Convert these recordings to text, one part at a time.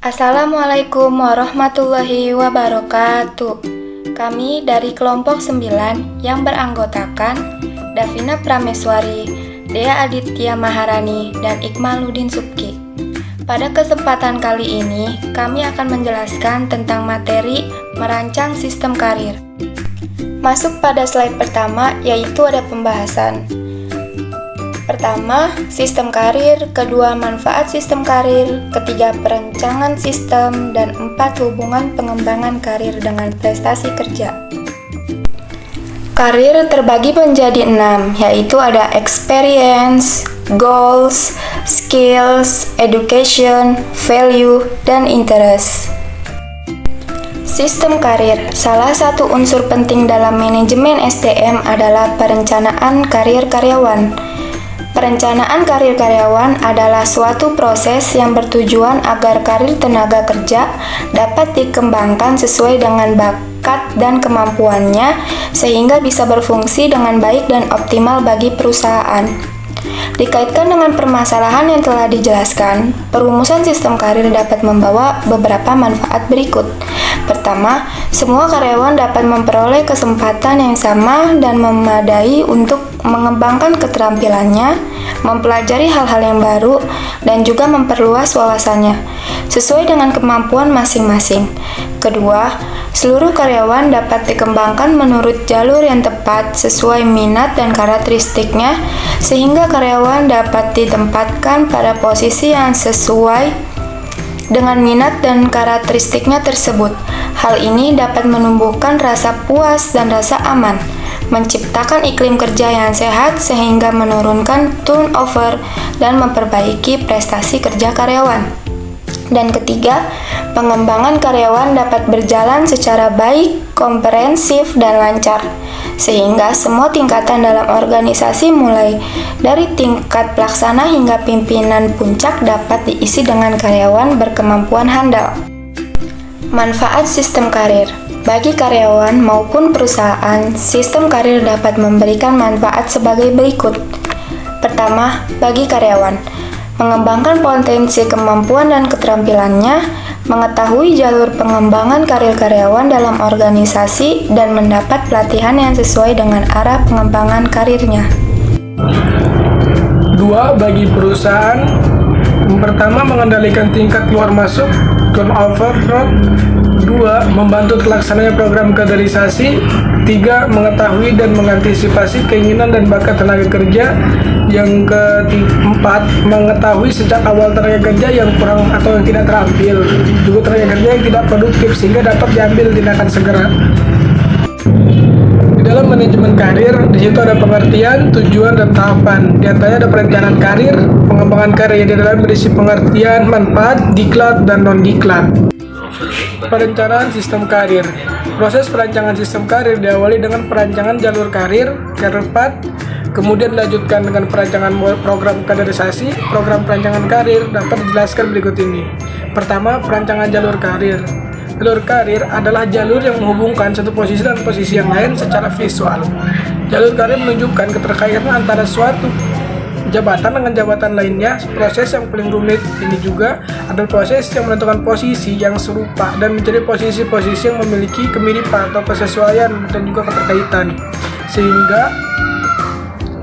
Assalamualaikum warahmatullahi wabarakatuh. Kami dari kelompok 9 yang beranggotakan Davina Prameswari, Dea Aditya Maharani, dan Ikmaluddin Subki. Pada kesempatan kali ini, kami akan menjelaskan tentang materi merancang sistem karir. Masuk pada slide pertama, yaitu ada pembahasan. Pertama, sistem karir, kedua, manfaat sistem karir, ketiga, perencanaan sistem, dan 4, hubungan pengembangan karir dengan prestasi kerja. Karir terbagi menjadi 6, yaitu ada experience, goals, skills, education, value, dan interest. Sistem karir, salah satu unsur penting dalam manajemen SDM adalah perencanaan karir karyawan. Perencanaan karir karyawan adalah suatu proses yang bertujuan agar karir tenaga kerja dapat dikembangkan sesuai dengan bakat dan kemampuannya sehingga bisa berfungsi dengan baik dan optimal bagi perusahaan. Dikaitkan dengan permasalahan yang telah dijelaskan, perumusan sistem karir dapat membawa beberapa manfaat berikut. Pertama, semua karyawan dapat memperoleh kesempatan yang sama dan memadai untuk mengembangkan keterampilannya, mempelajari hal-hal yang baru, dan juga memperluas wawasannya, sesuai dengan kemampuan masing-masing. Kedua, seluruh karyawan dapat dikembangkan menurut jalur yang tepat sesuai minat dan karakteristiknya, sehingga karyawan dapat ditempatkan pada posisi yang sesuai dengan minat dan karakteristiknya tersebut. Hal ini dapat menumbuhkan rasa puas dan rasa aman, menciptakan iklim kerja yang sehat sehingga menurunkan turnover dan memperbaiki prestasi kerja karyawan. Dan ketiga, pengembangan karyawan dapat berjalan secara baik, komprehensif, dan lancar, sehingga semua tingkatan dalam organisasi mulai dari tingkat pelaksana hingga pimpinan puncak dapat diisi dengan karyawan berkemampuan handal. Manfaat sistem karir. Bagi karyawan maupun perusahaan, sistem karir dapat memberikan manfaat sebagai berikut. Pertama, bagi karyawan, mengembangkan potensi kemampuan dan keterampilannya, mengetahui jalur pengembangan karir karyawan dalam organisasi, dan mendapat pelatihan yang sesuai dengan arah pengembangan karirnya. 2. Bagi perusahaan, pertama, mengendalikan tingkat keluar masuk turnover rate. 2. Membantu terlaksananya program kaderisasi. 3. Mengetahui dan mengantisipasi keinginan dan bakat tenaga kerja. Yang keempat, mengetahui sejak awal tenaga kerja yang kurang atau yang tidak terampil, juga tenaga kerja yang tidak produktif sehingga dapat diambil tindakan segera. Di dalam manajemen karir, di situ ada pengertian, tujuan, dan tahapan. Di antaranya ada perencanaan karir, pengembangan karir yang di dalam berisi pengertian, manfaat, diklat, dan non-diklat. Perencanaan sistem karir. Proses perancangan sistem karir diawali dengan perancangan jalur karir path, kemudian dilanjutkan dengan perancangan program kaderisasi. Program perancangan karir dapat dijelaskan berikut ini. Pertama, perancangan jalur karir. Jalur karir adalah jalur yang menghubungkan satu posisi dan posisi yang lain secara visual. Jalur karir menunjukkan keterkaitan antara suatu jabatan dengan jabatan lainnya. Proses yang paling rumit ini juga adalah proses yang menentukan posisi yang serupa dan mencari posisi-posisi yang memiliki kemiripan atau kesesuaian dan juga keterkaitan, sehingga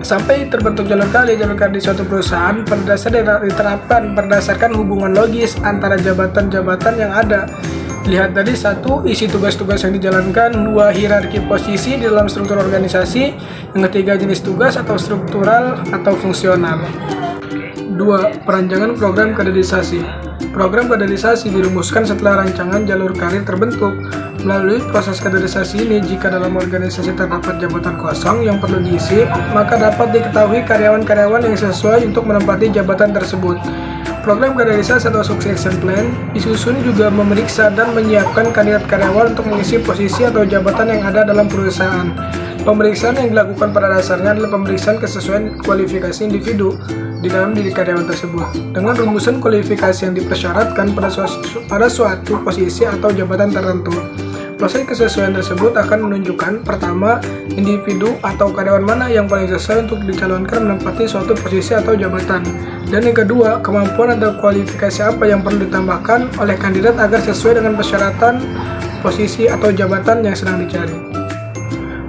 sampai terbentuk jalur karir di suatu perusahaan pada dasarnya diterapkan berdasarkan hubungan logis antara jabatan-jabatan yang ada. Lihat tadi, 1. Isi tugas-tugas yang dijalankan. 2. Hierarki posisi di dalam struktur organisasi. Yang ketiga, jenis tugas atau struktural atau fungsional. 2. Perancangan program kaderisasi. Program kaderisasi dirumuskan setelah rancangan jalur karir terbentuk. Melalui proses kaderisasi ini, jika dalam organisasi terdapat jabatan kosong yang perlu diisi, maka dapat diketahui karyawan-karyawan yang sesuai untuk menempati jabatan tersebut. Program kaderisasi atau succession plan disusun juga memeriksa dan menyiapkan kandidat karyawan untuk mengisi posisi atau jabatan yang ada dalam perusahaan. Pemeriksaan yang dilakukan pada dasarnya adalah pemeriksaan kesesuaian kualifikasi individu di dalam diri karyawan tersebut dengan rumusan kualifikasi yang dipersyaratkan pada suatu posisi atau jabatan tertentu. Proses kesesuaian tersebut akan menunjukkan pertama, individu atau karyawan mana yang paling sesuai untuk dicalonkan menempati suatu posisi atau jabatan. Dan yang kedua, kemampuan atau kualifikasi apa yang perlu ditambahkan oleh kandidat agar sesuai dengan persyaratan posisi atau jabatan yang sedang dicari.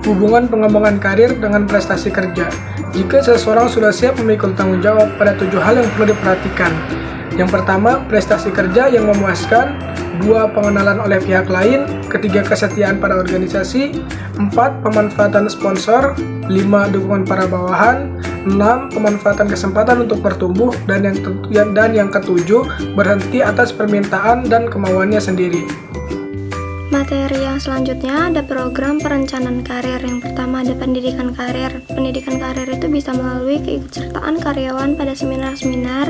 Hubungan pengembangan karir dengan prestasi kerja. Jika seseorang sudah siap memikul tanggung jawab, pada 7 hal yang perlu diperhatikan. Yang pertama, prestasi kerja yang memuaskan. 2. Pengenalan oleh pihak lain. 3. Kesetiaan pada organisasi. 4. Pemanfaatan sponsor. 5. Dukungan para bawahan. 6. Pemanfaatan kesempatan untuk bertumbuh. Dan yang ketujuh, berhenti atas permintaan dan kemauannya sendiri. Materi yang selanjutnya ada program perencanaan karir. Yang pertama ada pendidikan karir. Pendidikan karir itu bisa melalui keikutsertaan karyawan pada seminar-seminar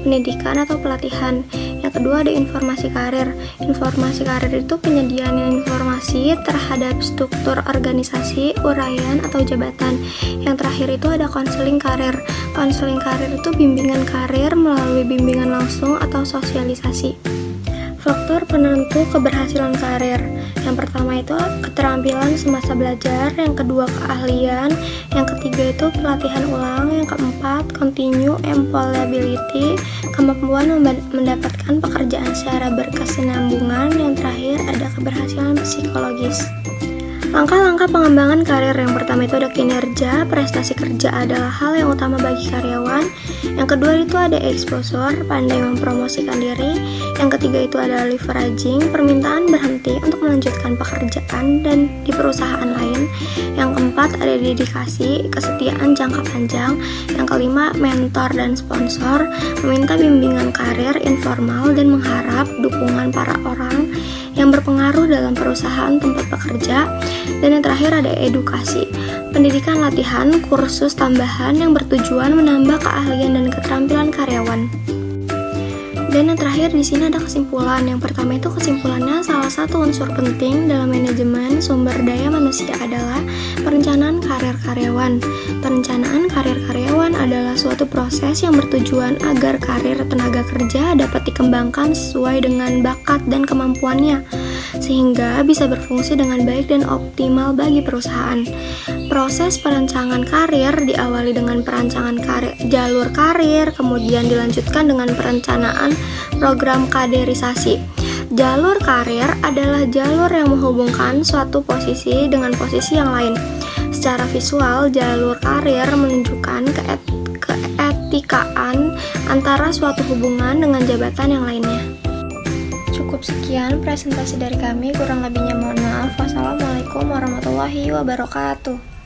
pendidikan atau pelatihan. Yang kedua ada informasi karir. Informasi karir itu penyediaan informasi terhadap struktur organisasi, uraian, atau jabatan. Yang terakhir itu ada konseling karir. Konseling karir itu bimbingan karir melalui bimbingan langsung atau sosialisasi. Faktor penentu keberhasilan karir. Yang pertama itu keterampilan semasa belajar, yang kedua keahlian, yang ketiga itu pelatihan ulang, yang keempat continue employability, kemampuan mendapatkan pekerjaan secara berkesinambungan, yang terakhir ada keberhasilan psikologis. Langkah-langkah pengembangan karir. Yang pertama itu ada kinerja. Prestasi kerja adalah hal yang utama bagi karyawan. Yang kedua itu ada exposure, pandai mempromosikan diri. Yang ketiga itu ada leveraging, permintaan berhenti untuk melanjutkan pekerjaan dan di perusahaan lain. Yang keempat ada dedikasi, kesetiaan jangka panjang. Yang kelima mentor dan sponsor, meminta bimbingan karir informal dan mengharap dukungan para orang yang berpengaruh dalam perusahaan tempat bekerja. Dan yang terakhir ada edukasi, pendidikan latihan, kursus tambahan yang bertujuan menambah keahlian dan keterampilan karyawan. Dan yang terakhir di sini ada kesimpulan. Yang pertama itu kesimpulannya salah satu unsur penting dalam manajemen sumber daya manusia adalah perencanaan karir karyawan. Perencanaan karir karyawan adalah suatu proses yang bertujuan agar karir tenaga kerja dapat dikembangkan sesuai dengan bakat dan kemampuannya, sehingga bisa berfungsi dengan baik dan optimal bagi perusahaan. Proses perencanaan karir diawali dengan perancangan jalur karir, kemudian dilanjutkan dengan perencanaan program kaderisasi. Jalur karir adalah jalur yang menghubungkan suatu posisi dengan posisi yang lain. Secara visual, jalur karir menunjukkan keetikaan antara suatu hubungan dengan jabatan yang lainnya. Cukup sekian presentasi dari kami, kurang lebihnya mohon maaf. Wassalamualaikum warahmatullahi wabarakatuh.